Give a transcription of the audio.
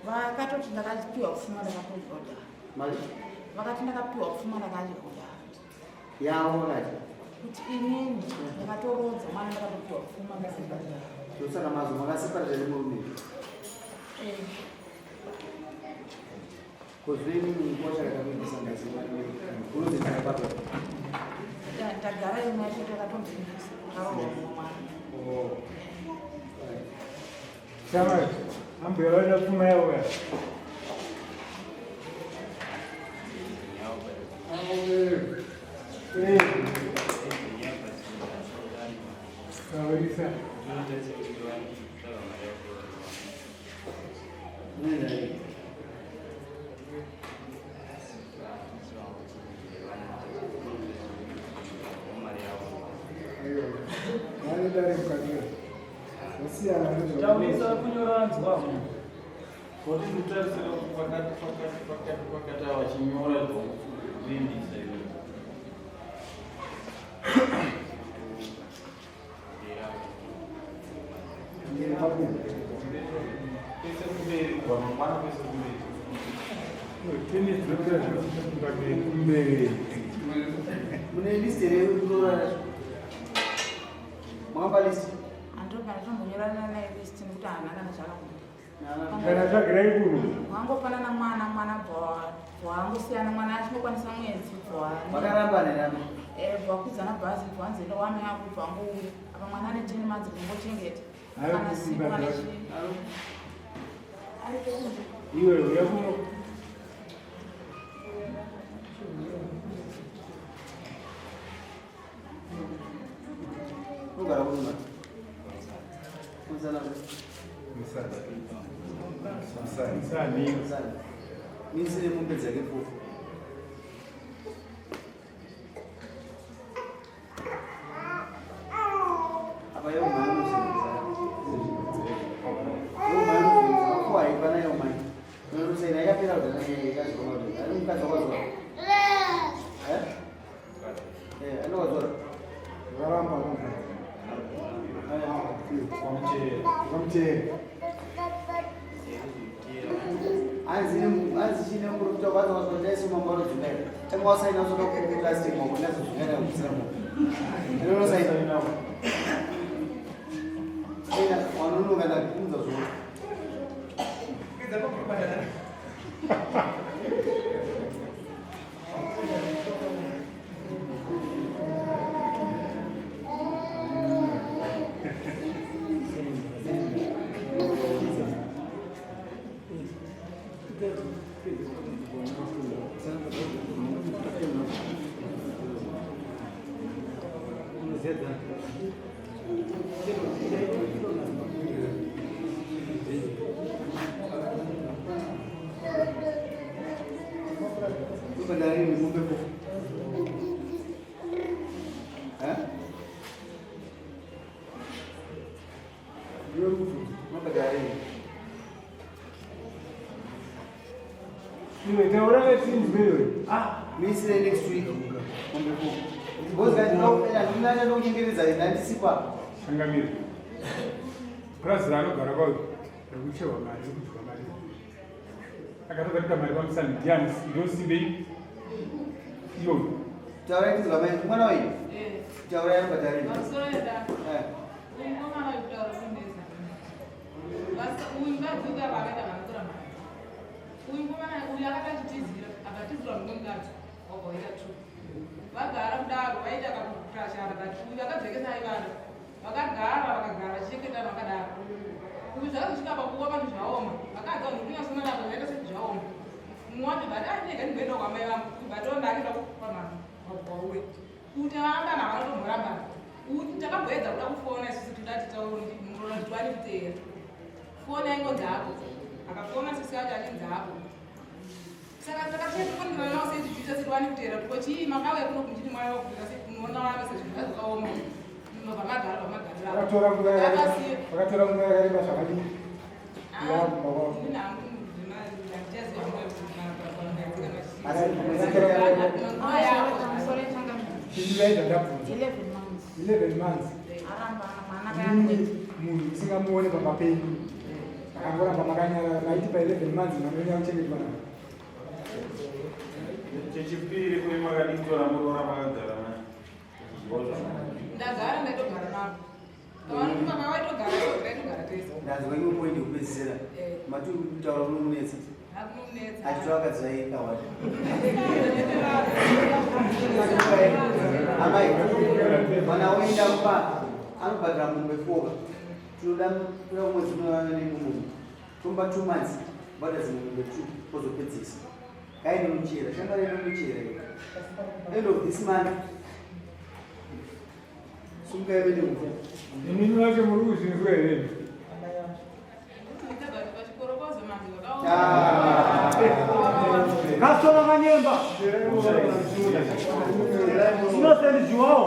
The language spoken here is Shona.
Vakatoti ndakapiwa pfuma ndakapogoda. Vakati ndakapiwa pfuma ndakapogoda. Yawo wakati. Kuti inini ndakatorodza mwana ndakapiwa pfuma ndakapogoda. Tosana mazo makasipara murume. Kozvini ngosha yakakuisa ngazi mwana. Unozita baba. Ndagara imwe yacho takatonzindisa. Oh. Chama, ambeleza pfuma yawo ya. Kawarisa. Taurisa kunyoranzwa kuti mutarisira pakati vachinyora zviindisa pese kumberi kubva mangwana pese kumberi mune liste rekurora mwamba liste andogara tombonyorana naye list nekuti haana kana zvakakunda kana zvagirai kuno wangofanana mwana bvaangosiyana mwana achingokwanisa mwedzi vakaramba nerano bvakudzana bhazi bvanzenda wame yako bvangouya apa mwana ane 10 months kungochengeta kana siku kana chii iwe uya kuno ugara kuno kuzana misani misire mumbe dzake fufu apa yo mwana musinza yo mwana musinza kwa ipana yo mwana unorusaina yakapera kuti yakazoma kuti ari mukadzi wakazora anowazora varamba kwamchera anzi chine murukuta kwaza wazondaisi mambaro dzungaira tanga wasaina soka kuplastic makundazo zvungaira kusiramo inonosaina ina wanonoka ndakunza zvona Misre next week. Because guys, no, I'm not looking at it. I'm sipa. Sangamir. Prasrano Garabo. Which are my I got to get my one son, Jan. You don't see me. You. Jared is going one way. Jared, but I don't say that. Vagara mudaro vaita kakurashara kuti vakadzekesa ivana vakagara chicheketa vakadaro kuti zvakazosvika pakuwa vanhu zvaoma vakadza vanhu kunyasona navo zvaita sezvaoma mumwe wacho bati andinenge ndingoenda kwamai vangu batonda akenda pamabhauwe kuti aangana havanotomhoramba kuti takabwedza kuda kufona isusu tidati taurora titwani kuteera foni aingonzi apo akafona sisi acho achinzi apo saka takatifanira nawo sezviita setwani kuteera tikochii makauya kuno kunchiti mwana wakuvika sekunoona vana sezvinhu zvakaoma nobva magara pamagariraakasiye vakatora nguva yakareba zvakadii ndinhangu ndichaziva 11 months. Munhu usingamuone pamapenyu akangoramba makanyara maiti pa11 months manonya kuchengetwa nawo. Chechipiri kuri makaditora murora makagara naye. Ndagara ndaitogara navo. Kavanoti makavaitogara taitogara tese. Ndazwa iwe point yekupedzisira. Mati kutaura kunomunetsa. Hakunonetsa. Achitwa akadzayika wati. Amai, mwana woenda kupa anobhadhira mumbe 4. Tinoda mwedzi unowana nemumunhu. Tomba 2 months, bhadha dzimumbe 2 pozopedzisa. Kaine muchera, shanga rino muchera. End of this month. Sunga yevene mvua. Inini wacho muri kuzvinzwa here? Kasona manyemba. Sino sendi João.